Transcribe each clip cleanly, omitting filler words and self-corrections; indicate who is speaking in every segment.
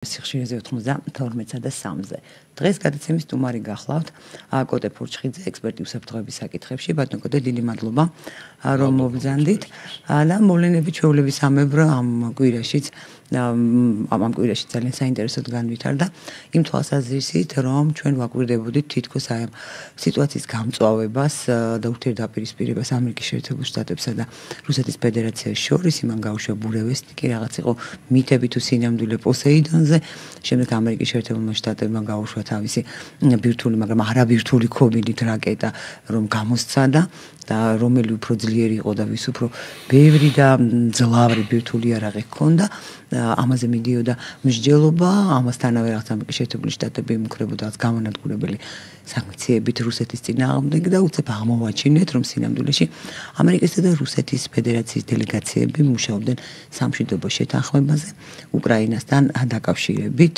Speaker 1: სიხშირეზე 92-და 3-ზე. დღეს გადაცემის სტუმარი გახლავთ კოტე ფურჩხიძე, ექსპერტი უსაფრთხოების საკითხებში. ბატონო კოტე, დიდი მადლობა რომ მობრძანდით. და მოვლენები ჩვეულების ამებრო ამ კვირაშიც ძალიან საინტერესოდ განვითარდა იმ თვალსაზრისით, რომ ჩვენ ვაკვირდებოდით თითქოს აი ამ სიტუაციის გამწვავებას და ურთიერთდაპირისპირებას ამერიკის შეერთებულ შტატებსა და რუსეთის ფედერაციას შორის. იმან გაუშვა ბურევესტიკი, რაღაც იყო მითები თუ სინამდვილე პოსეიდონზე. შემდეგ ამერიკის შეერთებულმა შტატებმა გაუშვა თავისი ბირთვული, მაგრამ არაბირთვული ქობილით რაკეტა, რომ გამოსცადა და რომელი უფრო ძლიერი იყო და ვის უფრო ბევრი და ძლავრი ბირთვული იარაღი ჰქონდა. ამაზე მიდიოდა მსჯელობა, ამასთანავე რაღაც ამერიკის შეერთებული შტატები იმუქრებოდა გამონადგურებელი სანქციებით რუსეთის წინააღმდეგ და უცებ აღმოვაჩინეთ, რომ სინამდვილეში ამერიკისა და რუსეთის ფედერაციის დელეგაციები მუშაობდნენ სამშვიდობო შეთანხმებაზე უკრაინასთან დაკავშირებით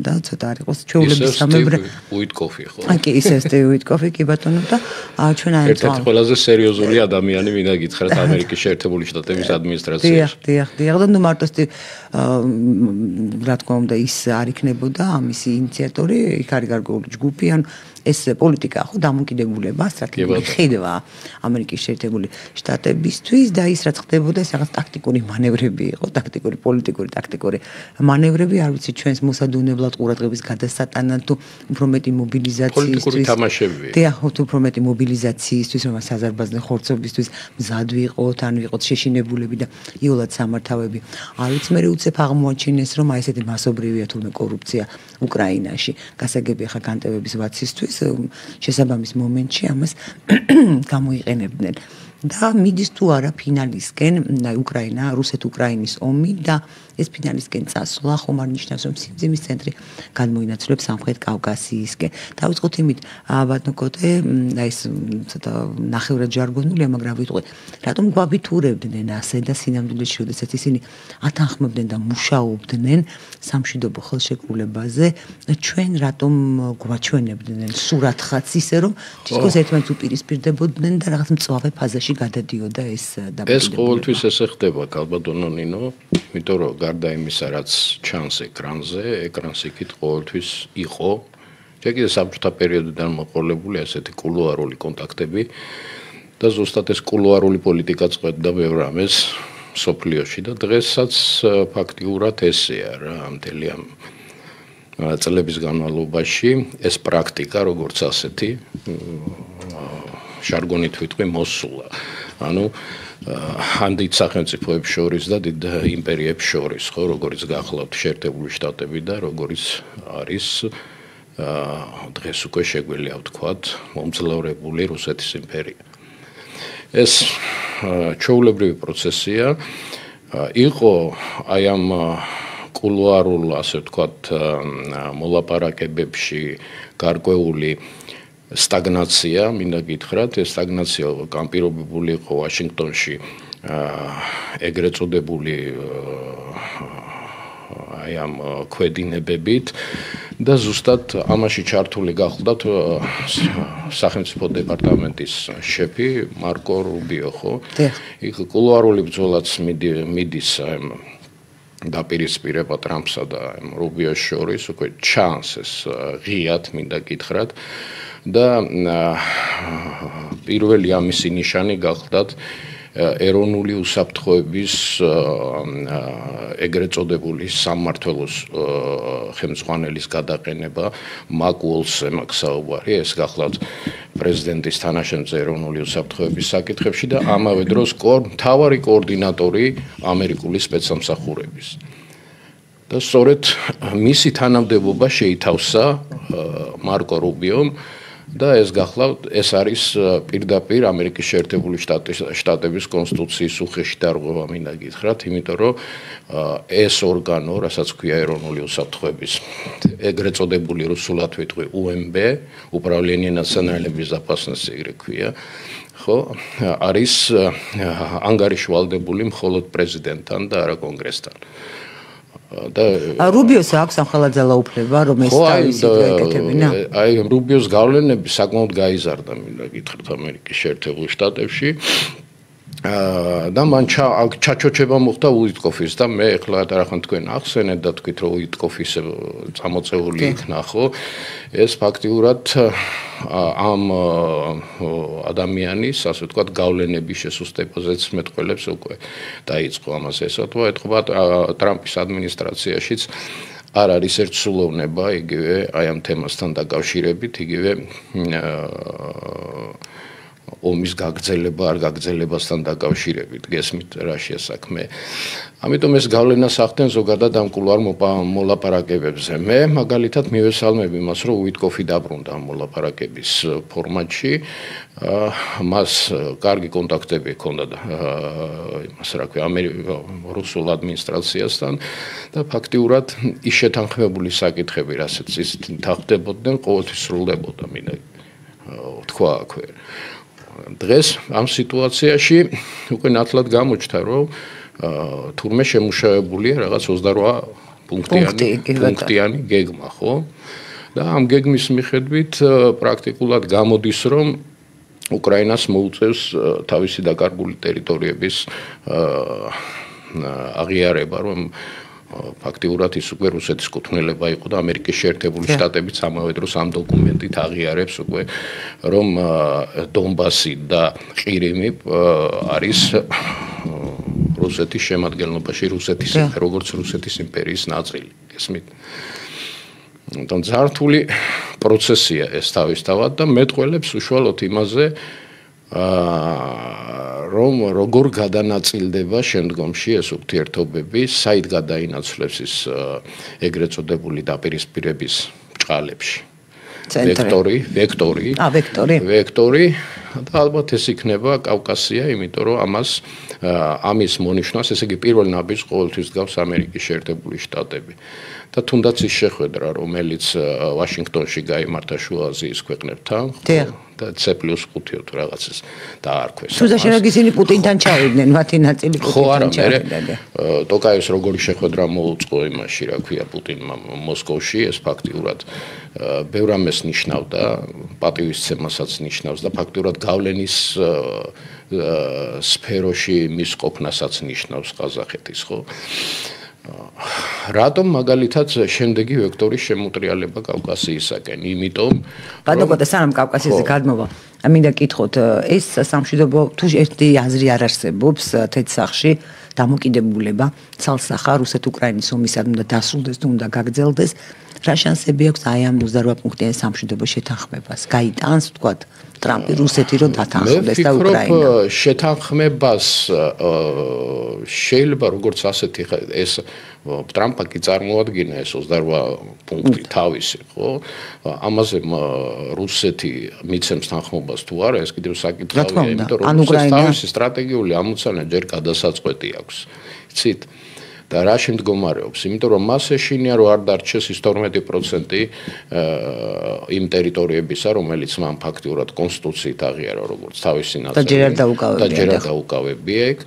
Speaker 1: და ცოტა არ იყოს ჩვეულების სამებრ
Speaker 2: უიტკოფი ხო?
Speaker 1: კი, ისე უიტკოფი კი ბატონო და ჩვენ აი
Speaker 2: ერთ-ერთი ყველაზე სერიოზული ადამიანი მინდა გითხრათ ამერიკის შეერთებული შტატების ადმინისტრაციაში.
Speaker 1: დიახ, და ნუ მარტო რა თქმა უნდა ის არ იქნებოდა ამისი ინიციატორი, იქ არის გარკვეული ჯგუფი, ანუ ეს პოლიტიკა ხო დამოკიდებულება, სტრატეგიული ხედვა ამერიკის შეერთებული შტატებისთვის და ის რაც ხდებოდა ეს რაღაც ტაქტიკური მანევრები იყო, პოლიტიკური მანევრები, არ ვიცი ჩვენს მოსადუნებლად ყურადღების გადასატანად თუ უფრო მეტი მობილიზაციისთვის.
Speaker 2: პოლიტიკური თამაშები.
Speaker 1: დიახ, უფრო მეტი მობილიზაციისთვის, რომ საზარბაზნე ხორცობისთვის მზად ვიყოთ, ან ვიყოთ შეშინებულები და იოლად სამართავები. არ ვიცი, მე უცებ აღმოაჩინეს, რომ აი ესეთი მასობრივია თულმე კორუფცია უკრაინაში. გასაგებია ხა განტევების ვაცისთვის შესაბამის მომენტში ამას გამოიყენებდნენ. და მიდის თუ არა ფინალისკენ უკრაინა, რუსეთ-უკრაინის ომი და ეს ფინალისკენ წასვლა ხომ არ ნიშნავს, რომ სიმძიმის ცენტრი გადმოინაცვლებს სამხრეთ კავკასიისკენ. დავიწყოთ იმით, ბატონო კოტე, აი ეს ცოტა ნახევრად ჟარგონულია, მაგრამ ვიტყვი, რატომ გვაბიტურებდნენ ასე და სინამდვილეში, როდესაც ისინი ათანხმებდნენ და მუშაობდნენ სამშვიდობო ხელშეკრულებაზე, ჩვენ რატომ გვაჩვენებდნენ სურათხაც ისე, რომ თითქოს ერთმანეთს უპირისპირდებოდნენ და რაღაც მწვავე ფაზაში გადადიოდა ეს დამოკიდებულება.
Speaker 2: ეს ყოველთვის ესე ხდება, გალბატონო ნინო, იმიტომ რომ გარდა იმისა, რაც ჩანს ეკრანზე, ეკრანს იქით ყოველთვის იყო. ჯერ საბჭოთა პერიოდიდან მოყოლებული ასეთი კულუარული კონტაქტები და ზუსტად ეს კულუარული პოლიტიკა წყვეტდა ბევრ რამეს სოფლიოში და დღესაც ფაქტიურად ესეა რა, მთელი ამ წლების განმავლობაში ეს პრაქტიკა როგორც ასეთი ჟარგონით ვიტყვი მოსულა. ანუ ან დიდ სახელმწიფოებს შორის და დიდ იმპერიებს შორის, ხო, როგორც გახლავთ შეერთებული შტატები და როგორც არის დღეს უკვე შეგვიძლია ვთქვათ მომძლავრებული რუსეთის იმპერია. ეს ჩვეულებრივი პროცესია იყო აი ამ კულუარულ, ასე ვთქვათ, მოლაპარაკებებში გარკვეული სტაგნაცია, მინდა გითხრათ, ეს სტაგნაცია განპირობებული იყო ვაშინგტონში ეგრეთ წოდებული აი ამ ქვედინებებით და ზუსტად ამაში ჩართული გახლდათ სახელმწიფო დეპარტამენტის შეფი მარკო რუბიო, ხო? იქ კულუარული ბრძოლაც მიდის დაპირისპირება ტრამპსა და რუბიოს შორის, უკვე ჩანს ეს ღიად, მინდა გითხრათ. და პირველი ამისი ნიშანი გახლდათ ეროვნული უსაფრთხოების ეგრეთ წოდებული სამმართველოს ხელმძღვანელის გადაყენება მაკ უოლსზე მაქვს საუბარი, ეს გახლავთ პრეზიდენტის თანაშემწე ეროვნული უსაფრთხოების საკითხებში და ამავე დროს მთავარი კოორდინატორი ამერიკული სპეცსამსახურების. და სწორედ მისი თანამდებობა შეითავსა მარკო რუბიომ და ეს გახლავთ, ეს არის პირდაპირ ამერიკის შეერთებული შტატების კონსტიტუციის უხეში დარღვევა, მინდა გითხრათ, იმიტომ რომ ეს ორგანო, რასაც ქვია ეროვნული უსაფრთხოების, ეგრეთ წოდებული რუსულად ვიტყვი УМБ, Управление национальной безопасности ქვია, ხო, არის ანგარიშვალდებული მხოლოდ პრეზიდენტთან და არა კონგრესთან.
Speaker 1: რუბიოს აქვს ამხელა ძალაუფლება, რომ ეს თავისი ეკეთებინა?
Speaker 2: აი რუბიოს გავლენები საკმაოდ გაიზარდა, მინდა გითხრათ ამერიკის შეერთებულ შტატებში. და მან ჩაჩოჩება მოხდა უიტკოფის და მე ეხლა რახან თქვენ ახსენეთ და თქვით რომ უიტკოფის წამოწეული იქნა ხო ეს ფაქტიურად ამ ადამიანის ასე ვთქვათ გავლენების შესუსტებაზეც მეტყველებს უკვე დაიწყო ამას ესა თუ ეთყობა ტრამპის ადმინისტრაციაშიც არ არის ერთ სულოვნება იგივე აი ამ თემასთან დაკავშირებით იგივე ომის გაგრძელება არ გაგრძელებასთან დაკავშირებით გესმით რა შეასაქმე. ამიტომ ეს გავლენას ახდენ ზოგადად ამ კულუარ მოლაპარაკებებზე. მე მაგალითად მივესალმები მას რომ უიტკოფი დაბრუნდა ამ მოლაპარაკების ფორმატში. მას კარგი კონტაქტები ჰქონდა იმას რა ქვია რუსულ ადმინისტრაციასთან და ფაქტიურად ის შეთანხმებული საკითხები რასაც ის თანხმდებოდნენ ყოველთვის სრულდებოდა მინდა თქვა აქვე. დღეს ამ სიტუაციაში უკვე ნათლად გამოჩნდა რომ თურმე შემუშავებულია რაღაც 28 პუნქტიანი გეგმა ხო და ამ გეგმის მიხედვით პრაქტიკულად გამოდის რომ უკრაინას მოუწევს თავისი დაკარგული ტერიტორიების აღიარება რომ ფაქტიურად ის უკვე რუსეთის კუთვნილება იყო და ამერიკის შეერთებული შტატებიც ამავე დროს ამ დოკუმენტით აღიარებს უკვე რომ დონბასი და ყირიმი არის რუსეთის შემადგენლობაში როგორც რუსეთის იმპერიის ნაწილი გესმით თუმცა ზართული პროცესია ეს თავისთავად და მეტყველებს უშუალოდ იმაზე რომ როგორ გადანაწილდება შემდგომში ეს ურთიერთობები, საით გადაინაცვლებს ის ეგრეთ წოდებული დაპირისპირების ჭყალებში. ვექტორი და ალბათ ეს იქნება კავკასია, იმიტომ რომ ამის მონიშნავს, ესე იგი პირველ ნაბიჯს ყოველთვის გავს ამერიკის შეერთებული შტატები. და თუნდაც ის შეხვედრა, რომელიც ვაშინგტონში გაიმართა შუა აზიის ქვეყნებთან, და C+5 თუ რაღაცას დაარქვეს.
Speaker 1: თუმცა შეიძლება ისინი პუტინთან ჩავიდნენ, მათი ნაწილი პუტინთან ჩავიდნენ.
Speaker 2: ტოკაევს როგორი შეხვედრა მოუწყო იმაში, რა ქვია, პუტინმა მოსკოვში, ეს ფაქტიურად ბევრ ამას ნიშნავდა, პატივისცემასაც ნიშნავს და ფაქტიურად გავლენის სფეროში მის ყოფნასაც ნიშნავს ყაზახეთის, ხო? რატომ მაგალითად შემდეგი ვექტორის შემოტრიალება კავკასიისაკენ? იმიტომ
Speaker 1: ბატონო, სანამ კავკასიაზე გადმოვა, მინდა კითხოთ, ეს სამშვიდობო თუ ერთი აზრი არ არსებობს თეთრსახში დამოკიდებულება ცალსახა რუსეთ-უკრაინის ომისად უნდა დასრულდეს თუ უნდა გაგრძელდეს, რა შანსები აქვს აი ამ 28 პუნქტიან სამშვიდობო შეთანხმებას? გაიტანს, ვთქვათ, ტრამპი რუსეთი რომ დათანხმდეს და უკრაინა.
Speaker 2: მე ვფიქრობ, შეთანხმებას შეიძლება როგორც ასეთი ეს ტრამპა კი წარმოადგინა ეს 28 პუნქტი თავისი, ხო? ამაზე რუსეთი მიცემს თანხმობას თუ არა, ეს კიდევ საკითხია, იმიტომ რომ რუსეთს თავისი სტრატეგიული ამოცანა ჯერ გადასაწყვეტი აქვს. იცით? და რა შემდგომარეობს? იმიტომ რომ მას ეშინია რომ არ დარჩეს ის 12% იმ ტერიტორიებისა, რომელიც მან ფაქტიურად კონსტიტუციით აღიარა როგორც თავისი ნაწილი.
Speaker 1: და ჯერ არ
Speaker 2: დაუკავებია იქ,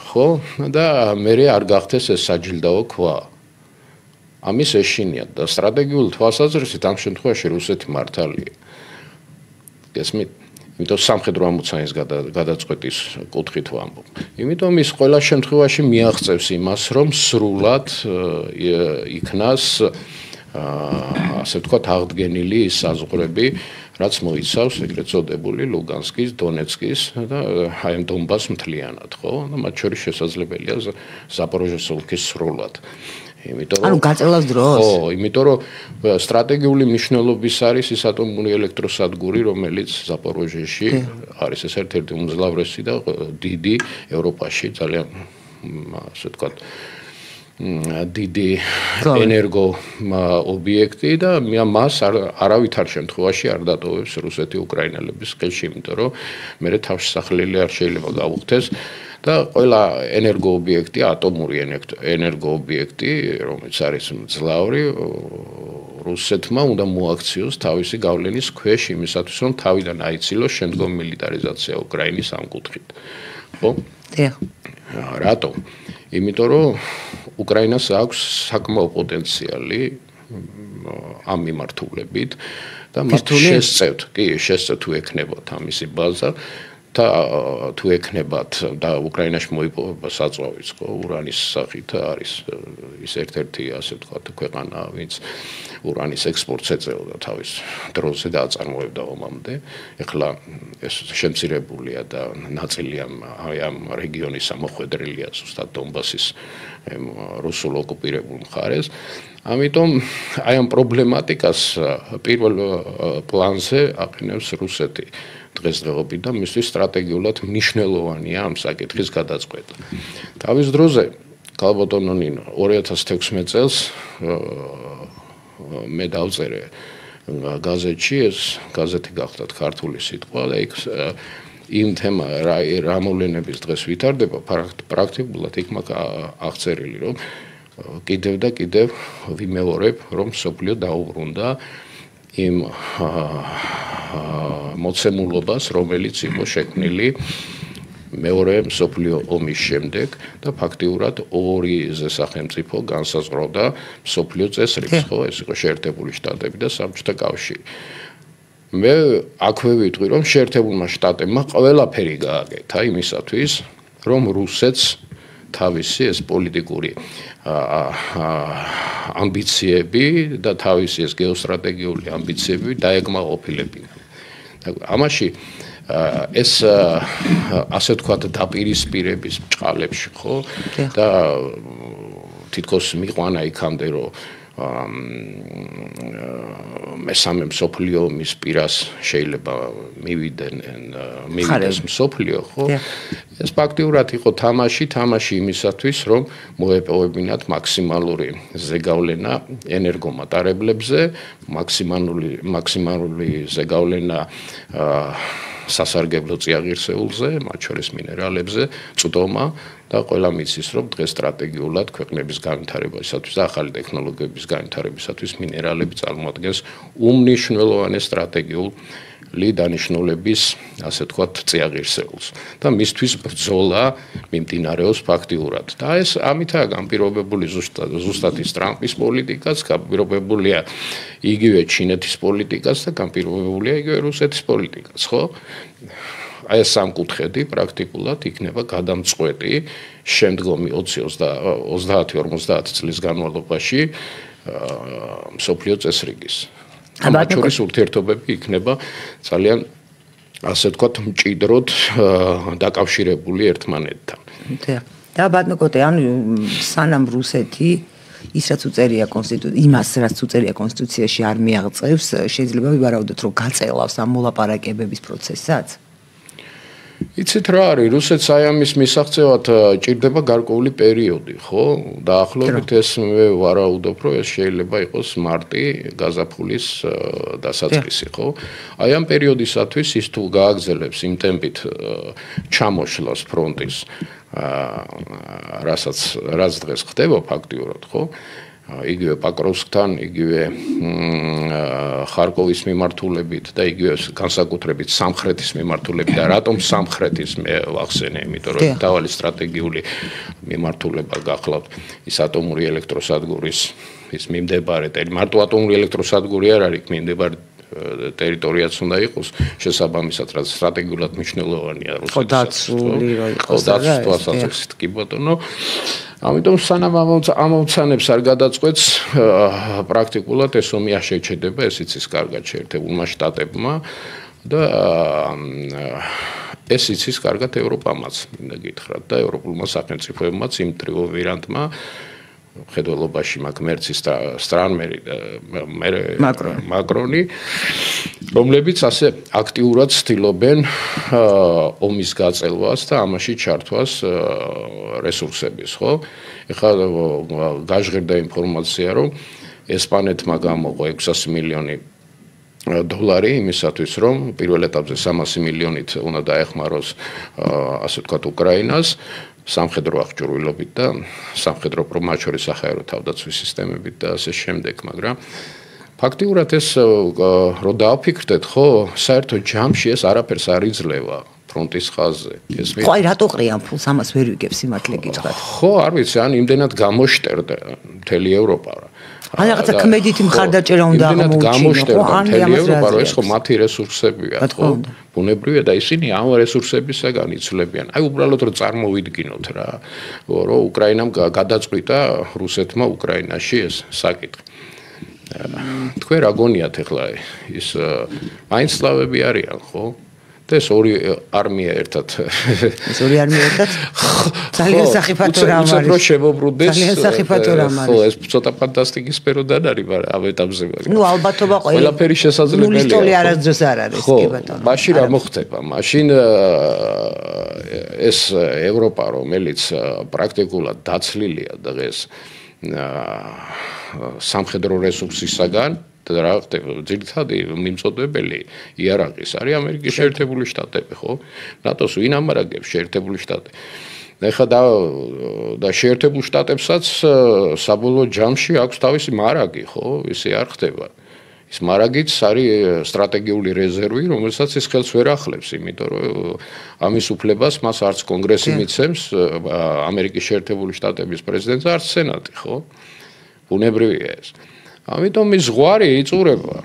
Speaker 2: ხო? და მე არ გახდეს ეს საჯილდაო ქვა. ამის ეშინია და სტრატეგიული თვალსაზრისით ამ შემთხვევაში რუსეთი მართალია. გესმით? იმიტომ სამხედრო ამოცანის გადაწყვეტის კუთხით ვამბობ. იმიტომ ის ყველა შემთხვევაში მიაღწევს იმას, რომ სრულად იქნას ასე ვთქვათ აღდგენილი ის საზღვრები, რაც მოიცავს ეგრეთ წოდებული ლუგანსკის, დონეცკის და აი ამ დონბას მთლიანად, ხო? და მათ შორის შესაძლებელია ზაპოროჟიეს ოლქის სრულად.
Speaker 1: ანუ გაწელავს დროს?
Speaker 2: ხო, იმიტომ რომ სტრატეგიული მნიშვნელობის არის ის ატომური ელექტროსადგური, რომელიც ზაპოროჟიეში არის ეს ერთ-ერთი უმძლავრესი და დიდი ევროპაში ძალიან ასე ვთქვათ დიდი ენერგო ობიექტი და მას არავითარ შემთხვევაში არ დატოვებს რუსეთი უკრაინელების ხელში, იმიტომ რომ მე თავშესახლელი არ შეიძლება გავუხდეს და ყველა ენერგოობიექტი, ატომური ენერგოობიექტი, რომელიც არის მძლავრი, რუსეთმა უნდა მოაქციოს თავისი გავლენის ქვეშ იმისათვის, რომ თავიდან აიცილოს შემდგომ მილიტარიზაცია უკრაინის ამ კუთხით. ხო?
Speaker 1: დიახ.
Speaker 2: რატომ? იმიტომ რომ უკრაინას აქვს საკმაო პოტენციალი ამ მიმართულებით და მათ შესწევთ თუ ექნებათ ამისი ბაზა და თუ ეკნებათ და უკრაინაში მოიპოვება საწვავიც ხო ურანის სახით არის ის ერთ-ერთი ასე ვთქვათ ქვეყანა ვინც ურანის ექსპორტს ეწეოდა თავის დროზე და აწარმოებდა ომამდე ეხლა ეს შემცირებულია და ნაწილი ამ რეგიონის ამოხვედრილია ზუსტად დონბასის რუსულ ოკუპირებულ მხარეს ამიტომ აი ამ პრობლემატიკას პირველ პლანზე აყენებს რუსეთი დღესდღეობით და მისთვის სტრატეგიულად მნიშვნელოვანია ამ საკითხის გადაწყვეტა. თავის დროზე ქალბატონო ნინო 2016 წელს მე დავწერე გაზეთში ეს გაზეთი გახლდათ ქართული სიტყვა და იქ იმ თემა რა მოვლენების დღეს ვითარდება პრაქტიკულად იქ მაქვს აღწერილი რომ კიდევ და კიდევ ვიმეორებ რომ სოფლიო დაუბრუნდა იმ მოცემულობას რომელიც იყო შექმნილი მეორე მსოფლიო ომის შემდეგ და ფაქტიურად ორი სახელმწიფო განსაზღვრავდა მსოფლიო წესრიგს ხო ეს იყო შეერთებული შტატები და საბჭოთა კავშირი მე აქვე ვიტყვი რომ შეერთებულმა შტატებმა ყველაფერი გააკეთა იმისათვის რომ რუსეთს თავისი ეს პოლიტიკური ამბიციები და თავისი ეს გეოსტრატეგიული ამბიციები დაეკმაყოფილებინა. ამაში ეს ასე ვთქვათ დაპირისპირების ბჭყალებში ხო და თითქოს მიყვანა იქამდე რომ მესამე მსოფლიო ომის პირას შეიძლება მივიდეს მსოფლიო ხო ეს ფაქტიურად იყო თამაში იმისათვის რომ მოეპოვებინათ მაქსიმალური ზეგავლენა ენერგომატარებლებზე მაქსიმალური ზეგავლენა სასარგებლო წიაღირსეულზე, მათ შორის მინერალებზე, წვდომა და ყველა მიცის, რომ დღეს სტრატეგიულად ქვეყნების განვითარებისათვის და ახალი ტექნოლოგიების განვითარებისათვის მინერალები წარმოადგენს უმნიშვნელოვანეს სტრატეგიული დანიშნულების, ასე ვთქვათ, წიაღირსეულს და მისთვის ბრძოლა მიმდინარეობს ფაქტიურად. და ეს ამითაა განპირობებული ზუსტად ის ტრამპის პოლიტიკაც, განპირობებულია იგივე ჩინეთის პოლიტიკაც და განპირობებულია იგივე რუსეთის პოლიტიკაც, ხო? აი ეს სამკუთხედი პრაქტიკულად იქნება გადამწყვეტი შემდგომი 30-50 წლის განმავლობაში მსოფლიო წესრიგის. მათ შორის ურთიერთობები იქნება ძალიან ასე ვთქვათ მჭიდროდ დაკავშირებული ერთმანეთთან.
Speaker 1: და ბატონო კოტე, ანუ სანამ რუსეთი ის რაც უწერია იმას რაც უწერია კონსტიტუციაში არ მიაღწევს, შეიძლება ვივარაუდოთ რომ გაწელავს ამ მოლაპარაკებების პროცესსაც?
Speaker 2: იცით რა არის, რუსეთს აი ამის მისაღწევად ჭირდება გარკვეული პერიოდი, ხო? დაახლოებით ეს მე ვარაუდობ, რომ ეს შეიძლება იყოს მარტი გაზაფხულის დასაწყისი, ხო? აი ამ პერიოდისათვის ის თუ გააგრძელებს იმ ტემპით ჩამოშლას ფრონტის რაც დღეს ხდება ფაქტიურად, ხო? იგივე პაკროვსკთან, იგივე ხარკოვის მიმართულებით და იგივე განსაკუთრებით სამხრეთის მიმართულებით და რატომ სამხრეთის მე ვახსენე, იმიტომ რომ თავი სტრატეგიული მიმართულება გახლავთ ის ატომური ელექტროსადგურის ის მიმდებარე მარტო ატომური ელექტროსადგური არ არის მიმდებარე ტერიტორიაც უნდა იყოს შესაბამისად რაც სტრატეგიულად მნიშვნელოვანია რუსეთის თვალსაზრისით კი ბატონო ამიტომ სანამ ამოცანებს არ გადაწყვეტს პრაქტიკულად ეს ომი არ შეჩერდება ესიც ის კარგად შეერთებულმა შტატებმა და ესიც ის კარგად ევროპამაც მინდა გითხრათ და ევროპულმა სახელმწიფოებმაც იმ ტრიუმვირანტმა ხედველობაში მაგ მერცის სტრანმერი და მაკრონი რომლებიც ასე აქტიურად ცდილობენ ომის გაწელვას და ამაში ჩართვას რესურსების, ხო? ეხლა გაჟღერდა ინფორმაცია, რომ ესპანეთმა გამოყო 600 მილიონი დოლარი იმისათვის, რომ პირველ ეტაპზე 300 მილიონით უნდა დაეხმაროს ასე ვთქვათ უკრაინას სამხედრო აღჭურვილობით და სამხედრო პრომაჩორის ახაერო თავდაცვის სისტემებით და ასე შემდეგ, მაგრამ ფაქტიურად ეს რო დააფიქრდეთ, ხო, საერთო ჯამში ეს არაფერს არ იძლევა ფრონტის ხაზზე.
Speaker 1: ხო, აი რატო ყრიან ფულს ამას ვერ ვიგებ სიმართლე გითხრათ.
Speaker 2: ხო, არ ვიცი, ან იმდენად გამოშტერდა მთელი ევროპა.
Speaker 1: ან რაღაცა ქმედითი მხარდაჭერა უნდა აღმოუჩინო, ხო? ან
Speaker 2: მთელი ევროპა, რომ ეს ხო მათი რესურსებია, ხო? ბუნებრივია და ისინი ამ რესურსებისაგან იცვლებიან. აი უბრალოდ რომ წარმოვიდგინოთ რა, რომ უკრაინამ გადაწყვიტა რუსეთმა უკრაინაში ეს საკითხი. თქვენ რა გონიათ ახლა ის მაინც სლავები არიან, ხო? ეს ორი არმია ერთად.
Speaker 1: ეს ორი არმია ერთად? ძალიან სახიფათო რამ არის.
Speaker 2: უცებ შემოbrunდეს.
Speaker 1: ძალიან სახიფათო რამ არის.
Speaker 2: ხო, ეს ცოტა ფანტასტიკის სფეროდან არის, მაგრამ ამ ეტაპზე.
Speaker 1: ნუ ალბათობა
Speaker 2: ყველაფერი შესაძლებელია.
Speaker 1: ნულის ტოლი არასდროს არ არის, კი ბატონო.
Speaker 2: მაშინ რა მოხდება? მაშინ ეს ევროპა, რომელიც პრაქტიკულად დაცლილია დღეს სამხედრო რესურსისაგან და რა ხდება ძირითადი მიმწოდებელი იარაღის არის ამერიკის შეერთებული შტატები, ხო? ნატოს ვინ ამარაგებს შეერთებული შტატები. ეხლა და შეერთებულ შტატებსაც საბოლოო ჯამში აქვს თავისი მარაგი, ხო? ისე არ ხდება. ის მარაგიც არის სტრატეგიული რეზერვი, რომელსაც ის ხელს ვერ ახლებს, იმიტომ რომ ამის უფლებას მას არც კონგრესი მიცემს, ამერიკის შეერთებული შტატების პრეზიდენტს, არც სენატი, ხო? ბუნებრივია ეს. ამიტომ ის ზღვარი იწურება.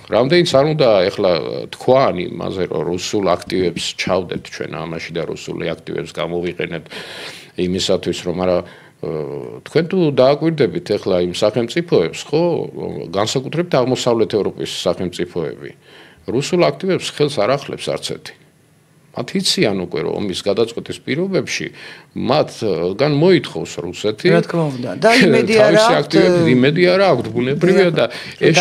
Speaker 2: რამდენიც არ უნდა ეხლა თქვან იმაზე, რომ რუსულ აქტივებს ჩავდეთ ჩვენ ამაში და რუსული აქტივებს გამოვიყენეთ იმისათვის, რომ არა თქვენ თუ დააკვირდებით ეხლა იმ სახელმწიფოებს, ხო, განსაკუთრებით აღმოსავლეთ ევროპის სახელმწიფოები, რუსულ აქტივებს ხელს არ ახლებს არც ერთი. მათ იციან უკვე რომ ომის გადაწყვეტის პირობებში მათგან მოითხოვს რუსეთი.
Speaker 1: რა თქმა უნდა, და იმედი არ აქვს.
Speaker 2: იმედი არ აქვს, ბუნებრივია და ეს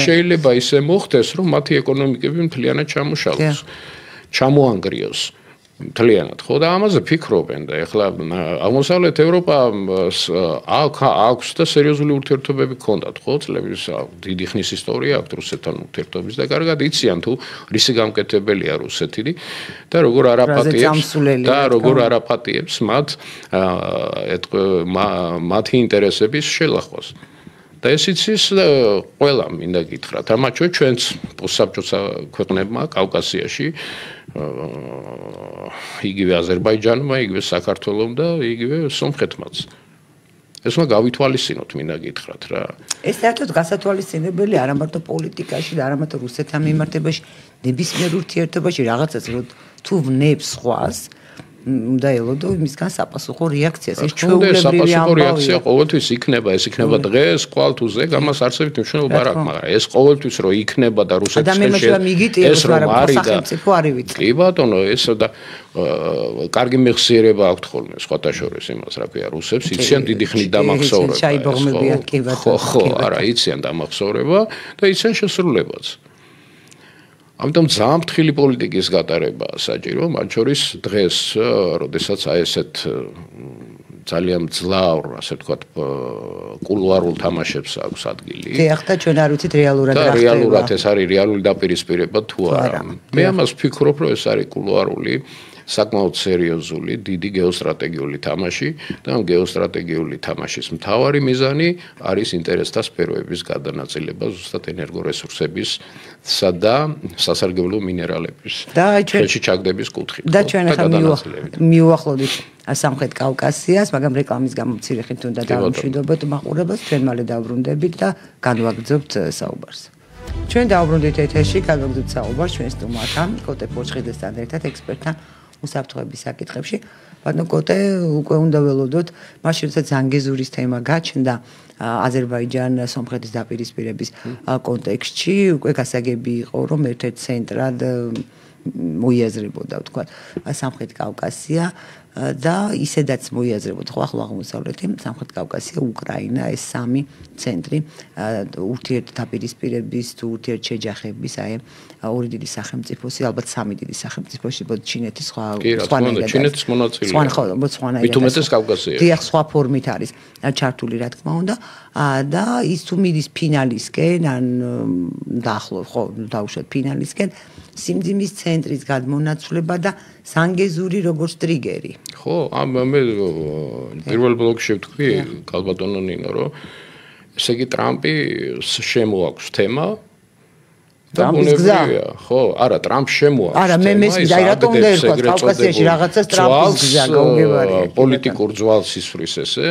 Speaker 2: შეიძლება ისე მოხდეს, რომ მათი ეკონომიკები მთლიანად ჩამოშალოს, ჩამოანგრიოს. მთლიანად, ხო და ამაზე ფიქრობენ და ეხლა აღმოსავლეთ ევროპა აქვს და სერიოზული ურთიერთობები ჰქონდათ, ხო, წლების დიდი ხნის ისტორია აქვს რუსეთთან ურთიერთობის და კარგად იციან თუ რისი გამკეთებელია რუსეთი და როგორ არაპატიებს მათი ინტერესების შელახვას. და ეს იცის ყველა მინდა გითხრათ, ამათ ჩვენც პოსტსაბჭოთა ქვეყნებმა კავკასიაში იგივე აზერბაიჯანმა, იგივე საქართველომ და იგივე სომხეთმაც. ეს უნდა გავითვალისწინოთ, მინდა გითხრათ რა.
Speaker 1: ეს საერთოდ გასათვალისწინებელი არა მარტო პოლიტიკაში და არა მარტო რუსეთთან მიმართებაში, ნებისმიერ ურთიერთობაში რაღაცას თუ ვნებს სხვას უნდა ელოდო იმისგან საპასუხო რეაქციას. ეს ჩვეულებრივი
Speaker 2: საპასუხო რეაქცია ყოველთვის იქნება, ეს იქნება დღეს, ხვალ თუ ზეგ, ამას არსებით მნიშვნელობა არ აქვს, მაგრამ ეს ყოველთვის რო იქნება და რუსეთის
Speaker 1: ეს რომ არის სახელმწიფო არ ივიწყებს.
Speaker 2: კი ბატონო, ეს და კარგი მეხსიერება აქვთ ხოლმე სხვათა შორის იმას, რა ქვია, რუსებს იციან დიდი ხნით დამახსოვრება.
Speaker 1: შაიბოღმებიან კი ბატონო.
Speaker 2: ხო, არა, იციან დამახსოვრება და იციან შესრულებაც. ამიტომ ძალიან ფრთხილი პოლიტიკის გატარება საჭირო, მათ შორის დღეს, როდესაც აი ესეთ ძალიან ძლავრ, ასე ვთქვათ, კულუარულ თამაშებს აქვს ადგილი.
Speaker 1: დიახ, და ჩვენ არ ვიცით რეალურად რა ხდება.
Speaker 2: რეალურად ეს არის რეალური დაპირისპირება თუ არა. მე ამას ვფიქრობ, რომ ეს არის კულუარული, საკმაოდ სერიოზული, დიდი გეოსტრატეგიული თამაში და ამ გეოსტრატეგიული თამაშის მთავარი მიზანი არის ინტერესთა სფეროების გადანაწილება ზუსტად ენერგორესურსებისა და სასარგებლო მინერალების ხელში ჩაგდების კუთხით.
Speaker 1: და ჩვენ ახლა მივუახლოვდით სამხრეთ კავკასიას, მაგრამ რეკლამის გამო მცირე ხნით უნდა დავამშვიდობოთ მაყურებელს, ჩვენ მალე დავბრუნდებით და განვაგრძობთ საუბარს. ჩვენ დავბრუნდით ეთერში, განვაგრძობთ საუბარს ჩვენ სტუმართან, კოტე პორჩხიდესთან ერთად ექსპერტთან უსაფრთხოების საკითხებში. ბატონო კოტე, უკვე უნდა ველოდოთ, მაშინ როცა ზანგეზურის თემა გაჩნდა აზერბაიჯან-სომხეთის დაპირისპირების კონტექსტში, უკვე გასაგები იყო, რომ ერთ-ერთ ცენტრად მოიაზრებოდა, ვთქვათ, სამხრეთ კავკასია და ისედაც მოიაზრებოდა ხო ახლო აღმოსავლეთი, სამხრეთ კავკასია, უკრაინა, ეს სამი ცენტრი ურთიერთდაპირისპირების თუ ურთიერთშეჯახების, აი ორი დიდი სახელმწიფოსი, ალბათ სამი დიდი სახელმწიფოში, ჩინეთი
Speaker 2: სხვანაირად. ჩინეთის მონაწილეა.
Speaker 1: სხვანაირად.
Speaker 2: მით უმეტეს კავკასია.
Speaker 1: დიახ, სხვა ფორმით არის ჩართული, რა თქმა უნდა. და ის თუ მიდის ფინალისკენ, ან დაახლოებით, ხო, დაუშვათ ფინალისკენ, სიმძიმის ცენტრის გადმონაცვლება და ზანგეზური როგორც ტრიგერი.
Speaker 2: ხო, მე პირველ ბლოკში ვთქვი, ქალბატონო ნინო, რომ ესე იგი ტრამპი შემოაქვს თემა
Speaker 1: ტრამპის გზა.
Speaker 2: ხო, არა, ტრამპ შემოაქვს.
Speaker 1: არა, მე მესმის, აი რატომ უნდა ერქვათ კავკასიაში რაღაცას ტრამპის გზა გაუგებარია.
Speaker 2: პოლიტიკურ ძვალს ისვრის ესე.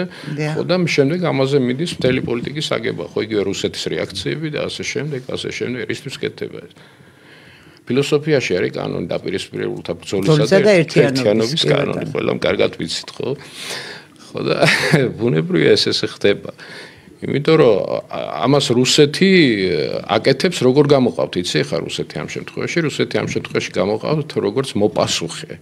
Speaker 2: ხო და შემდეგ ამაზე მიდის მთელი პოლიტიკის აგება, ხო იგივე რუსეთის რეაქციები და ასე შემდეგ, ერისთვის კეთდება ეს. ფილოსოფიაში არის კანონი დაპირისპირებულთა ბრძოლისა და ერთიანობის კანონი, ყველამ კარგად ვიცით, ხო? ხო და ბუნებრივია ესე ხდება. იმიტომ რომ ამას რუსეთი აკეთებს როგორ გამოყავთ, იცი ხა რუსეთი ამ შემთხვევაში გამოყავთ როგორც მოპასუხე.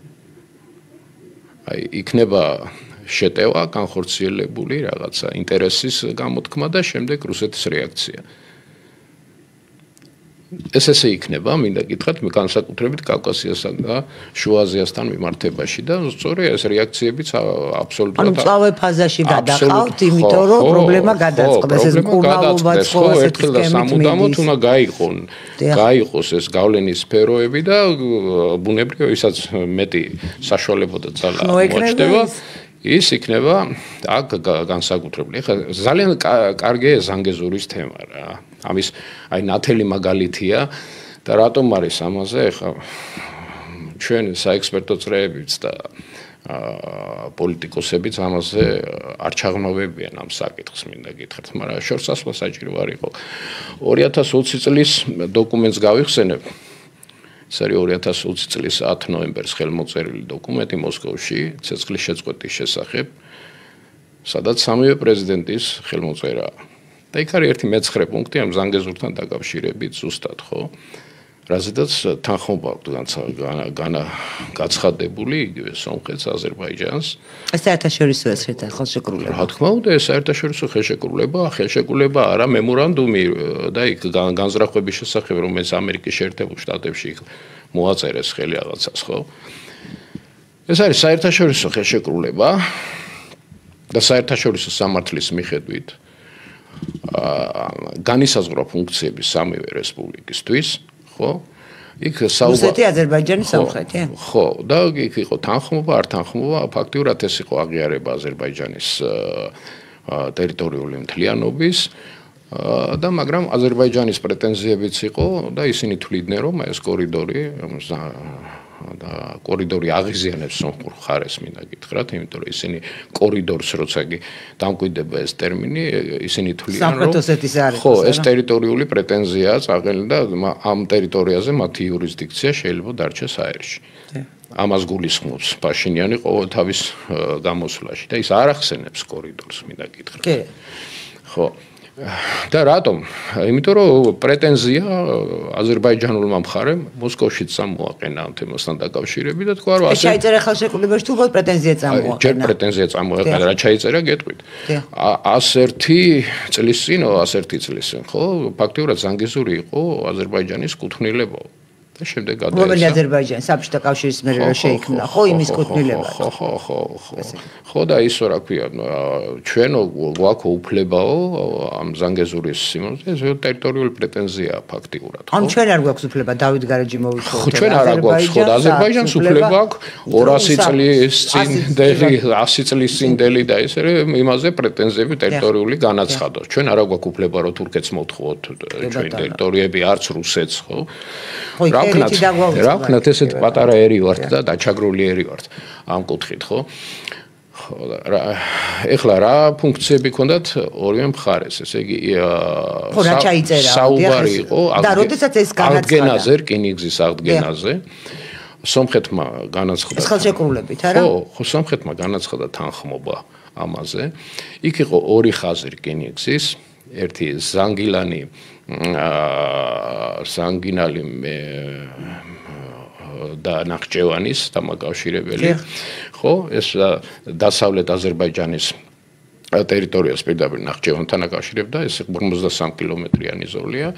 Speaker 2: აი იქნება შეტევა, განხორციელებული რაღაცა ინტერესის გამოთქმა და შემდეგ რუსეთის რეაქცია. ესე იქნება, მინდა გითხრათ, განსაკუთრებით კავკასიასთან და შუა აზიასთან მიმართებაში და სწორედ ეს რეაქციებიც აბსოლუტურად
Speaker 1: ანუ წავე ფაზაში გადაყავთ, იმიტომ რომ პრობლემა გადაწყდეს, ეს კურნალობაც ხო ასეთი
Speaker 2: სამუდამოდ უნდა გაიყოს ეს გავლენის სფეროები და ბუნებრივია, ვისაც მეტი საშუალება და ძალა მოაჩნდება, ის იქნება აქ განსაკუთრებული. ეხლა ძალიან კარგია ზანგეზურის თემა რა. ამის აი ნათელი მაგალითია და რატომ არის ამაზე ეხლა ჩვენ საექსპერტო წრეებიც და პოლიტიკოსებიც ამაზე არ ჩაღრმავებიან ამ საკითხს მინდა გითხრათ, მაგრამ შორსასვლა საჭირო არ იყო. 2020 წლის დოკუმენტს გავიხსენებ. ეს არის 2020 წლის 10 ნოემბერს ხელმოწერილი დოკუმენტი მოსკოვში ცეცხლის შეწყვეტის შესახებ, სადაც სამივე პრეზიდენტის ხელმოწერაა. და იქ არის ერთი მეცხრე პუნქტი ამ ზანგეზურთან დაკავშირებით ზუსტად, ხო? რაზედაც თანხმობა გაცხადებული იგივე სომხეთს, აზერბაიჯანს.
Speaker 1: ეს საერთაშორისო ხელშეკრულება.
Speaker 2: რა თქმა უნდა, ეს საერთაშორისო ხელშეკრულება არა მემორანდუმი და იქ განზრახვების შესახებ, რომელიც ამერიკის შეერთებულ შტატებში იქ მოაწერეს ხელი რაღაცას, ხო? ეს არის საერთაშორისო ხელშეკრულება და საერთაშორისო სამართლის მიხედვით განისაზღვრა ფუნქციები სამივე რესპუბლიკისთვის, ხო? იქ
Speaker 1: რუსეთი, აზერბაიჯანი, სომხეთი.
Speaker 2: ხო, და იქ იყო თანხმობა, არ თანხმობა, ფაქტიურად ეს იყო აღიარება აზერბაიჯანის ტერიტორიული მთლიანობის და მაგრამ აზერბაიჯანის პრეტენზიებიც იყო და ისინი თვლიდნენ, რომ ეს კორიდორი აღიზიანებს სომხურ მხარეს, მინდა გითხრათ, იმიტომ რომ ისინი კორიდორს როცა დამკვიდრდება ეს ტერმინი, ისინი თვლიან, რომ ხო, ეს ტერიტორიული პრეტენზიაა წაღელი და ამ ტერიტორიაზე მათი იურისდიქცია შეიძლება დარჩეს აერში. ამას გულისხმობს პაშინიანი ყოველ თავის გამოსვლაში და ის არ ახსენებს კორიდორს, მინდა გითხრათ. ხო. და რატომ? იმიტომ რომ პრეტენზია აზერბაიჯანულმა მხარემ მოსკოვშიც წამოაყენა ამ თემასთან დაკავშირებით და თქვა რომ
Speaker 1: ასე ჩაიწერა ხელშეკრულებაში თუ უბრალოდ პრეტენზია წამოაყენა.
Speaker 2: ჯერ პრეტენზია წამოაყენა, რა ჩაიწერა გეტყვით. 101 წლის წინ, ხო? ფაქტიურად ზანგეზური იყო აზერბაიჯანის კუთვნილება. და შემდეგ გადაეცა.
Speaker 1: რომელი აზერბაიჯანი საბჭოთა კავშირის მერე რო შეიქმნა, ხო იმის კუთვნილება.
Speaker 2: ხო და ისო რა ქვია, ჩვენო გვაქვს უფლებაო ამ ზანგეზურის სიმონზე, ეს ტერიტორიული პრეტენზიაა ფაქტიურად, ხო?
Speaker 1: ან ჩვენ არ გვაქვს უფლება დავით გარეჯი მოვიხოთ.
Speaker 2: ხო, ჩვენ არ გვაქვს, ხო, აზერბაიჯანს უფლება აქვს 200 წლის წინდელი, 100 წლის წინდელი და ესე იმაზე პრეტენზიები ტერიტორიული განაცხადოს. ჩვენ არ გვაქვს უფლება რომ თურქეთს მოთხოვოთ ჩვენ ტერიტორიები, არც რუსეთს, ხო? რა ვქნათ ესეთი პატარა ერი ვართ და დაჩაგრული ერი ვართ ამ კუთხით, ხო? ეხლა რა ფუნქციები ქონდათ ორივე მხარეს, ესე იგი
Speaker 1: რა ჩაიწერა
Speaker 2: საუბარი იყო
Speaker 1: და როდესაც ეს
Speaker 2: აღდგენაზე, რკინიგზის აღდგენაზე სომხეთმა განაცხადა
Speaker 1: ეს ხელშეკრულებით, არა?
Speaker 2: ხო, სომხეთმა განაცხადა თანხმობა ამაზე. იქ იყო ორი ხაზი რკინიგზის, ერთი ზანგილანი და ნახჭევანის დამაკავშირებელი, ხო, ეს დასავლეთ აზერბაიჯანის ტერიტორიას პირდაპირ ნახჭევანთან აკავშირებდა, ეს 53 კილომეტრიანი ზოლია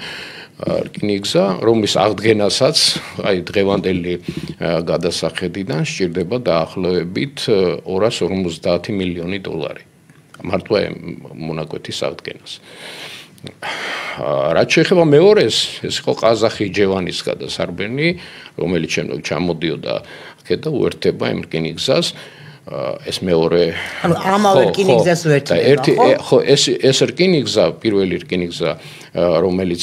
Speaker 2: რკინიგზა, რომლის აღდგენასაც აი დღევანდელი გადასახედიდან სჭირდება დაახლოებით 250 მილიონი დოლარი. მართლა მონაკვეთის აღდგენას. რაც შეეხება მეორეს, ეს იყო ყაზახი ჯევანის გადასარბენი, რომელიც შემდეგ ჩამოდიოდა აქეთ და უერთდება იმ რკინიგზას. ეს მეორე
Speaker 1: ანუ ამავე რკინიგზას ვერთმება
Speaker 2: ხო ეს რკინიგზა პირველი რკინიგზა რომელიც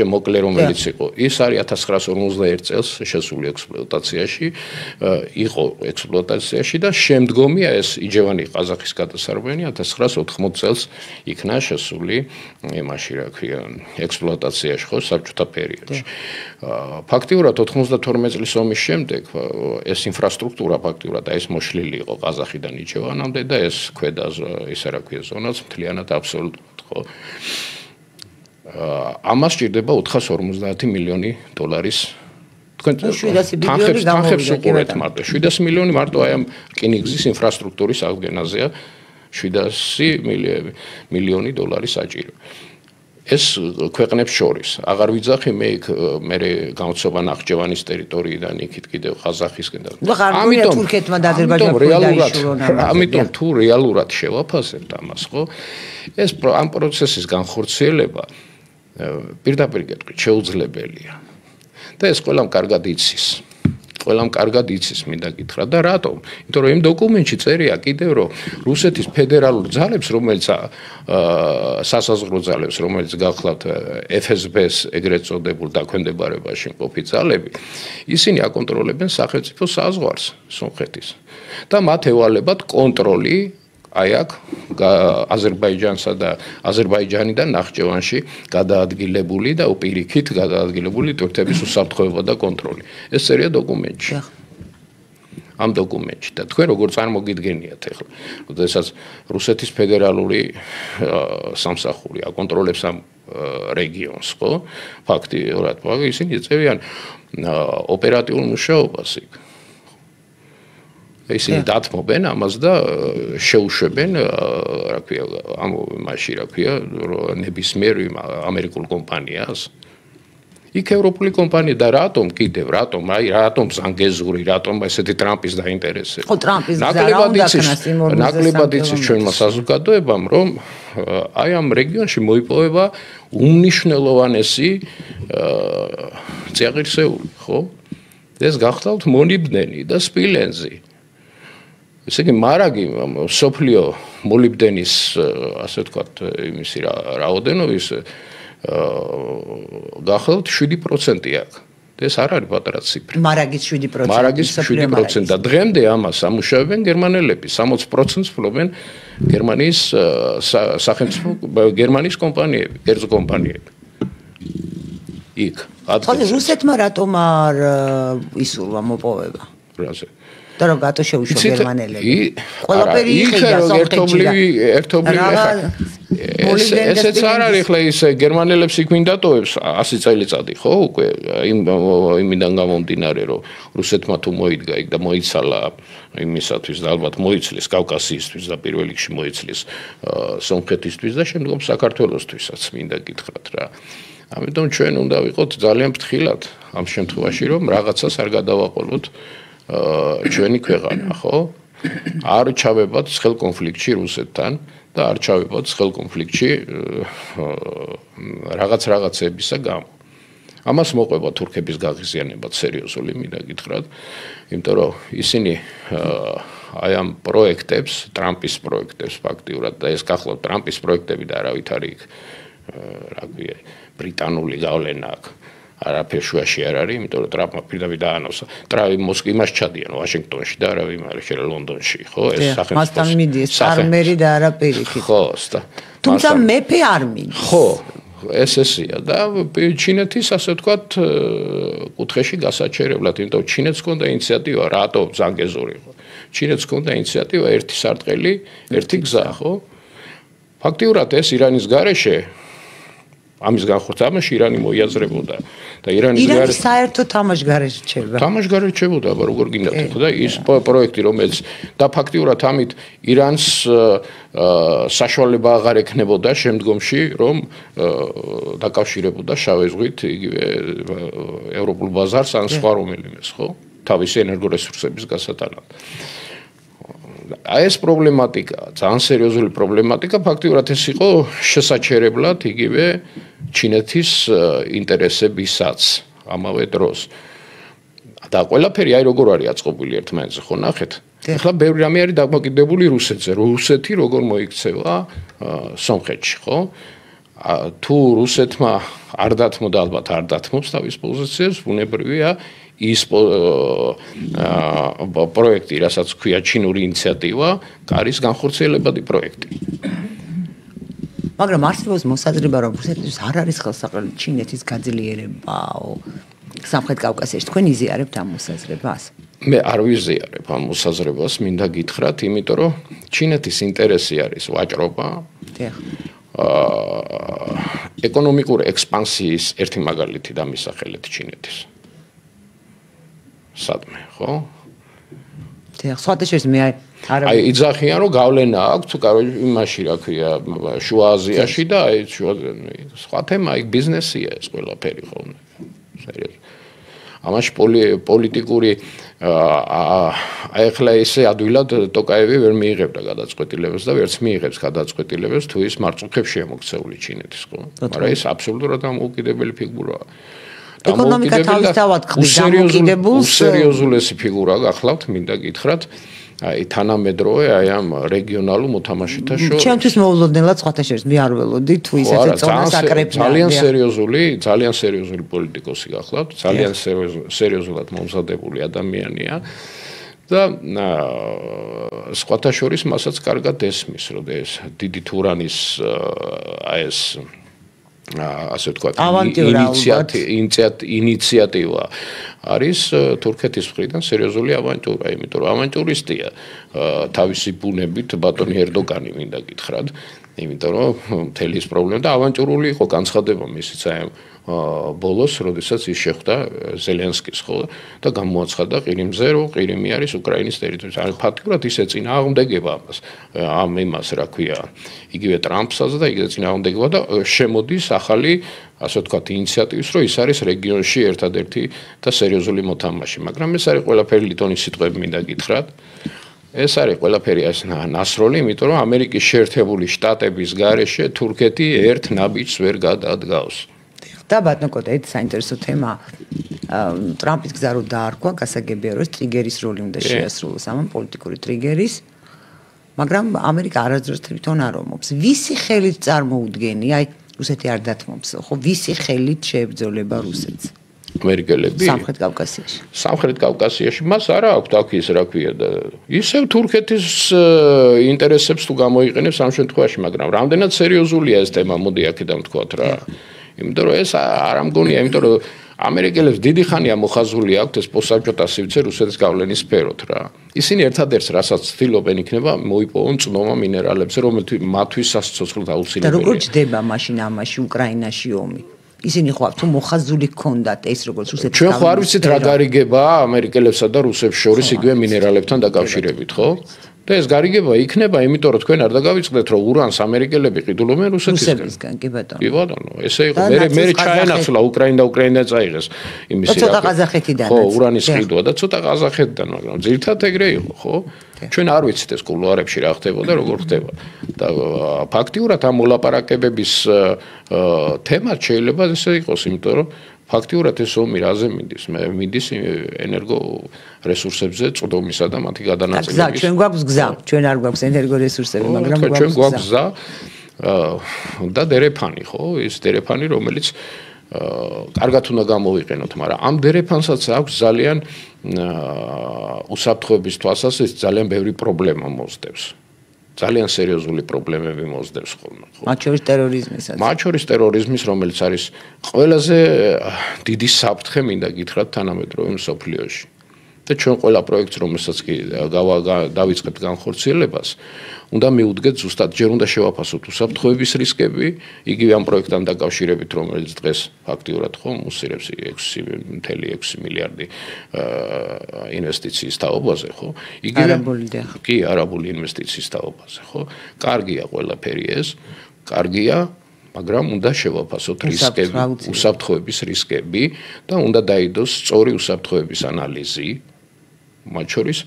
Speaker 2: მოკლე რომელიც იყო ის არის 1951 წელს შესული ექსპლუატაციაში იყო ექსპლუატაციაში და შემდგომია ეს იჯევანი ყაზახის გადასარღვენი 1980 წელს იქნა შესული იმაში რა ქვია ექსპლუატაციაში ხო საბჭოთა პერიოდში ფაქტიურად 92 წლის ომის შემდეგ ეს ინფრასტრუქტურა ფაქტიურად ეს მოშლილი იყო ყაზახიდან იჯევანამდე და ეს ქვედა ისა რა ქვია ზონაც მთლიანად აბსოლუტურად ხო ამას ჭირდება 450 მილიონი დოლარის თქვენ თანხებს უყურეთ მარტო 700 მილიონი მარტო აი ამ რკინიგზის ინფრასტრუქტურის აღდგენაზეა 700 მილიონი დოლარი საჭირო ეს ქვეყნებს შორის აღარ ვიძახი მე გამოცობა ნახჭევანის ტერიტორიიდან იქით კიდევ ყაზახისკენ და ამიტომ თუ რეალურად შევაფასებთ ამას ხო ეს ამ პროცესის განხორციელება პირდაპირ გეტყვით შეუძლებელია და ეს ყველამ კარგად იცის მინდა გითხრა და რატომ? იმიტომ რომ იმ დოკუმენტში წერია კიდევ რომ რუსეთის ფედერალურ ძალებს რომელიც სასაზღვრო ძალებს რომელიც გახლავთ FSB-ს ეგრეთ წოდებულ დაქვემდებარებაში მყოფი ძალები ისინი აკონტროლებენ სახელმწიფო საზღვარს სომხეთის და მათ ევალებათ კონტროლი აი აქ აზერბაიჯანსა და აზერბაიჯანიდან ნახჭევანში გადაადგილებული და უპირიქით გადაადგილებული თურქების უსაფრთხოება და კონტროლი. ეს წერია დოკუმენტში. ამ დოკუმენტში და თქვენ როგორ წარმოგიდგენიათ ახლა, როდესაც რუსეთის ფედერალური სამსახური აკონტროლებს ამ რეგიონს, ხო? ფაქტიურად, ისინი ეწევიან ოპერატიულ მუშაობას იქ. ისინი დათმობენ ამას და შეუშვებენ რა ქვია ამ მასში რა ქვია ნებისმიერ ამერიკულ კომპანიას იქ ევროპული კომპანია და რატომ ზანგეზური რატომ ესეთი ტრამპის დაინტერესება
Speaker 1: ხო ტრამპის
Speaker 2: ნაკლებად იცის ჩვენმა საზოგადოებამ რომ აი ამ რეგიონში მოიპოვება უმნიშვნელოვანესი წიაღისეული ხო ეს გახლავთ მონიბდენი და სპილენზი ესე იგი მარაგი სოფლიო მოლიბდენის ასე ვთქვათ იმისი რაოდენობის გახლავთ 7% აქვს და ეს არ არის პატარა ციფრი
Speaker 1: მარაგის 7%
Speaker 2: და დღემდე ამას ამუშავებენ გერმანელები 60%-ს ფლობენ გერმანიის სახელმწიფო გერმანიის კომპანიები კერძო კომპანიები იქ
Speaker 1: ხალხი რუსეთმა რატომ არ ისურვა მოპოვება
Speaker 2: რაზე
Speaker 1: და რომ გატო შეუშვა გერმანელები
Speaker 2: ყველაფერი იქია ერთობლივი ესეც არ არის ხლა ის გერმანელებს იქ ვინ დატოვებს 100 წელიწადი ხო უკვე იმიდან გამომდინარე რომ რუსეთმა თუ მოიდგა იქ და მოიცალა იმისათვის და ალბათ მოიცლის კავკასიისთვის და პირველ რიგში მოიცლის სომხეთისთვის და შემდგომ საქართველოსთვისაც მინდა გითხრათ რა ამიტომ ჩვენ უნდა ვიყოთ ძალიან ფრთხილად ამ შემთხვევაში რომ რაღაცას არ გადავაყოლოთ ჩვენი ქვეყანა ხო არ ჩავებათ ცხელ კონფლიქტში რუსეთთან და არ ჩავებათ ცხელ კონფლიქტში რაღაცებისა გამო ამას მოყვება თურქების გაღიზიანება სერიოზული მინდა გითხრათ იმიტომ რომ ისინი აი ამ პროექტებს ტრამპის პროექტებს ფაქტიურად და ეს გახლავთ ტრამპის პროექტები და არავით არის რა ქვია ბრიტანული გავლენა აქვს არაფერ შუაში არ არის, იმიტომ რომ ტრამპმა პირდაპირ დაანონსა. ტრამპი მოსკოვში ჩადიან, ვაშინგტონში და არავინ არ შეიძლება ლონდონში, ხო? ეს სახელმწიფო.
Speaker 1: მასთან მიდის ფარმერი და არა პირიქით.
Speaker 2: ხო,
Speaker 1: თუმცა მეფე არ მიდის.
Speaker 2: ხო, ესეა და ჩინეთის ასე ვთქვათ კუთხეში გასაჩერებლად, იმიტომ რომ ჩინეთს ჰქონდა ინიციატივა, რატო ზანგეზური ხო? ჩინეთს ჰქონდა ინიციატივა ერთი სარტყელი, ერთი გზა, ხო? ფაქტიურად ეს ირანის გარეშე ამის განხორციელებაში ირანი მოიაზრებოდა და ირანი
Speaker 1: საერთო თამაშგარე რჩება.
Speaker 2: თამაშგარე რჩებოდა, აბა როგორ გინდათ და ის პროექტი რომელიც და ფაქტიურად ამით ირანს საშუალება აღარ ექნებოდა შემდგომში რომ დაკავშირებოდა შავი ზღვით იგივე ევროპულ ბაზარს ან სხვა რომელიმეს, ხო? თავისი ენერგორესურსების გასატანად. აი ეს პრობლემატიკა, ძალიან სერიოზული პრობლემატიკა, ფაქტიურად ეს იყო შესაჩერებლად იგივე ჩინეთის ინტერესებისაც ამავე დროს. და ყველაფერი აი როგორ არის აწყობილი ერთმანეთზე ხო ნახეთ ახლა ბევრი რამე არის დამოკიდებული რუსეთზე რუსეთი როგორ მოიქცევა სომხეთში ხო თუ რუსეთმა არ დათმოდა ალბათ არ დათმობს თავის პოზიციებს ბუნებრივია ის პროექტი რასაც ქვია ჩინური ინიციატივა კარის განხორციელებადი პროექტი
Speaker 1: მაგრამ არსებობს მოსაზრება რომ რუსეთის არ არის ხელსაყრელი ჩინეთის გაძლიერებაო სამხრეთ კავკასიაში თქვენ იზიარებთ ამ მოსაზრებას
Speaker 2: მე არ ვიზიარებ ამ მოსაზრებას მინდა გითხრათ იმიტომ რომ ჩინეთის ინტერესი არის ვაჭრობა ეკონომიკური ექსპანსიის ერთი მაგალითი დამისახელეთ ჩინეთის სადმე ხო
Speaker 1: სხვათა შორის მე
Speaker 2: აი იძახიან რომ გავლენა აქვს იმაში რა ქვია შუა აზიაში და აი სხვა თემა იქ ბიზნესია ეს ყველაფერი ხოლმე სერიოზულად ამაში პოლიტიკური აი ახლა ესე ადვილად ტოკაევი ვერ მიიღებდა გადაწყვეტილებას და ვერც მიიღებს გადაწყვეტილებას თუ ის მარწუხებში ამოქცეული ჩინეთის ხო მაგრამ ეს აბსოლუტურად ამოუკიდებელი ფიგურაა
Speaker 1: ეკონომიკა თავისთავად ხდის დამოკიდებულს
Speaker 2: სერიოზულესი ფიგურა გახლავთ მინდა გითხრათ აი თანამედროვე აი ამ რეგიონალურ მოთამაშეთა შორის
Speaker 1: ჩემთვის მოულოდნელად სხვათა შორის მე არ ველოდი თუ ისეთი წონას აკრეფნა
Speaker 2: ძალიან სერიოზული პოლიტიკოსი გახლავთ ძალიან სერიოზულად მომზადებული ადამიანია და სხვათა შორის მასაც კარგად ესმის რომ ეს დიდი თურანის აი ეს ასე ვთქვათ ინიციატივა არის თურქეთის მხრიდან სერიოზული ავანტურა, იმიტომ რომ ავანტურისტია თავისი ბუნებით ბატონი ერდოგანი მინდა გითხრათ, იმიტომ რომ მთელი ის პრობლემა და ავანტურული იყო განცხადება მისიც აი ბოლოს, როდესაც ის შეხვდა ზელენსკის ხო და გამოაცხადა ყირიმზე, რომ ყირიმი არის უკრაინის ტერიტორია. არის ფაქტურად ისე წინააღმდეგება ამას, ამ იმას რა ქვია, იგივე ტრამპსაც და იგივე წინააღმდეგება და შემოდის ახალი, ასე ვთქვათ, ინიციატივის, რომ ის არის რეგიონში ერთადერთი და სერიოზული მოთამაშე, მაგრამ ეს არის ყველაფერი ლიტონის სიტყვები მინდა გითხრათ. ეს არის ყველაფერი ეს ნასროლი, იმიტომ რომ ამერიკის შეერთებული შტატების გარეშე თურქეთი ერთ ნაბიჯს ვერ გადადგავს.
Speaker 1: და ბატონო კოტა, ეს საინტერესო თემა. ტრამპის გზა რო დაარქვა, გასაგებია რომ ტრიგერის როლი უნდა შეასრულოს ამ პოლიტიკური ტრიგერის, მაგრამ ამერიკა არასდროს თვითონ არ ომობს. ვისი ხელით წარმოუდგენი, აი რუსეთი არ დათმობს, ხო, ვისი ხელით შეებრძოლება რუსეთს?
Speaker 2: ამერიკელები
Speaker 1: სამხრეთ კავკასიაში.
Speaker 2: სამხრეთ კავკასიაში მას არა აქვს აქ ის რა ქვია და ისევ თურქეთის ინტერესებს თუ გამოიყენებს ამ შემთხვევაში, მაგრამ რამდენად სერიოზულია ეს თემა, მოდი აქედან ვთქვათ რა. იმიტომ რომ ეს არ ამგონია, იმიტომ რომ ამერიკელებს დიდი ხანია მოხაზული აქვთ ეს პოსტსაბჭოთა სივრცე რუსეთის გავლენის სფეროთ რა. ისინი ერთადერთს რასაც ცდილობენ იქნება მოიპოვონ წნომა მინერალებზე, რომელიც მათთვის სასიცოცხლოდ აუცილებელია.
Speaker 1: და როგორ ჯდება მაშინ ამაში უკრაინაში ომი? ისინი ხო თუ მოხაზული ქონდათ ეს როგორც რუსეთის
Speaker 2: ჩვენ ხო არ ვიცით რა გარიგებაა ამერიკელებსა და რუსებს შორის იგივე მინერალებთან დაკავშირებით, ხო? და ეს გარიგება იქნება, იმიტომ რომ თქვენ არ დაგავიწყდეთ, რომ ურანს ამერიკელები ყიდულობენ
Speaker 1: რუსეთისგან, კი ბატონო.
Speaker 2: კი ბატონო, ესე იყო. მე ჩაენაცვლა უკრაინა წაიღეს იმის
Speaker 1: რა. ცოტა ყაზახეთიდან.
Speaker 2: ხო, ურანის ყიდვა და ცოტა ყაზახეთიდან, მაგრამ ძირითადად ეგრე იყო, ხო? ჩვენ არ ვიცით ეს კულუარებში რა ხდებოდა, როგორ ხდება. და ფაქტიურად ამ მოლაპარაკებების თემად შეიძლება ესე იყოს, იმიტომ რომ ფაქტიურად ეს ომი რაზე მიდის? მიდის ენერგო რესურსებზე წვდომისა და მათი გადანაწილების.
Speaker 1: გზა, ჩვენ გვაქვს გზა, ჩვენ არ გვაქვს ენერგო რესურსები, მაგრამ
Speaker 2: ჩვენ გვაქვს გზა და დერეფანი, ხო? ის დერეფანი, რომელიც კარგად უნდა გამოვიყენოთ, მაგრამ ამ დერეფანსაც აქვს ძალიან უსაფრთხოების თვალსაზრისით ძალიან ბევრი პრობლემა მოსდევს. ძალიან სერიოზული პრობლემები მოსდევს ხოლმე.
Speaker 1: მათ შორის ტერორიზმისაც.
Speaker 2: მათ შორის ტერორიზმის, რომელიც არის ყველაზე დიდი საფრთხე, მინდა გითხრათ, თანამედროვე მსოფლიოში. და ჩვენ ყველა პროექტს, რომელსაც კი დავიწყებთ განხორციელებას, უნდა მიუდგეთ ზუსტად, ჯერ უნდა შევაფასოთ უსაფრთხოების რისკები, იგივე ამ პროექტთან დაკავშირებით, რომელიც დღეს ფაქტიურად ხო მუსირებს 6.6 მილიარდი ინვესტიციის თაობაზე, ხო?
Speaker 1: იგივე
Speaker 2: კი, არაბული ინვესტიციის თაობაზე, ხო? კარგია ყველაფერი ეს, კარგია, მაგრამ უნდა შევაფასოთ რისკები, უსაფრთხოების რისკები და უნდა დაიდოს სწორი უსაფრთხოების ანალიზი. მათ შორის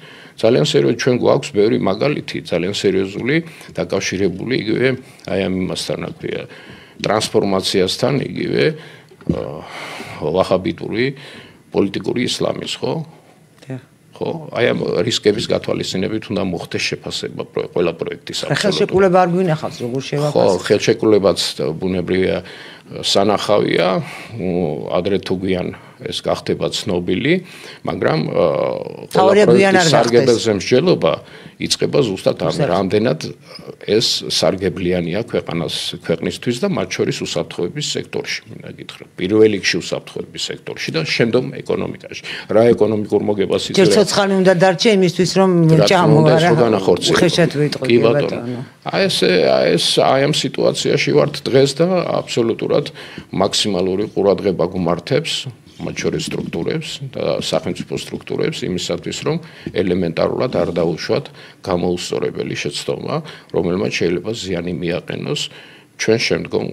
Speaker 2: ძალიან სერიოზული ჩვენ გვაქვს ბევრი მაგალითი, ძალიან სერიოზული დაკავშირებული იგივე აი ამ იმასთან, რა ქვია, ტრანსფორმაციასთან, იგივე ვაჰაბიტური პოლიტიკური ისლამის, ხო? ხო, აი ამ რისკების გათვალისწინებით უნდა მოხდეს შეფასება ყველა პროექტის აბსოლუტურად.
Speaker 1: ხელშეკრულება არ გვინახავს როგორ შევაფასოთ?
Speaker 2: ხო, ხელშეკრულებაც ბუნებრივია სანახავია, ადრე თუ გვიან ეს გახდება ცნობილი, მაგრამ ყველა პროექტის სარგებელზე მსჯელობა იწყება ზუსტად ამ რამდენად ეს სარგებლიანია ქვეყნისთვის და მათ შორის უსაფრთხოების სექტორში, მინდა გითხრა. პირველ რიგში უსაფრთხოების სექტორში და შემდგომ ეკონომიკაში. რა ეკონომიკურ მოგებას იძლევა? ჯერ
Speaker 1: ცოცხალი უნდა დარჩე იმისთვის რომ
Speaker 2: ჩამოარა.
Speaker 1: ხეშად ვიტყვი ბატონო.
Speaker 2: აი ამ სიტუაციაში ვართ დღეს და აბსოლუტურად მაქსიმალური ყურადღება გვმართებს მათ შორის სტრუქტურებს და სახელმწიფო სტრუქტურებს იმისათვის რომ ელემენტარულად არ დაუშვათ გამოუსწორებელი შეცდომა, რომელმაც შეიძლება ზიანი მიაყენოს ჩვენ შემდგომ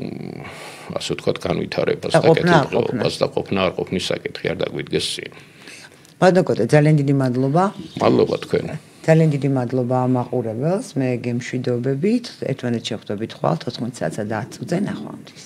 Speaker 2: ასე ვთქვათ განვითარებას და კეთილდღეობას და ყოფნა არ ყოფნის საკითხი არ დაგვიდგეს წინ.
Speaker 1: ბატონო, ძალიან დიდი მადლობა.
Speaker 2: მადლობა თქვენ.
Speaker 1: ძალიან დიდი მადლობა ამ მაყურებელს. მე გემშვიდობებით. ერთმანეთს შევხვდებით ხვალ 14 საათსა და 10 წუთზე ნახვამდის.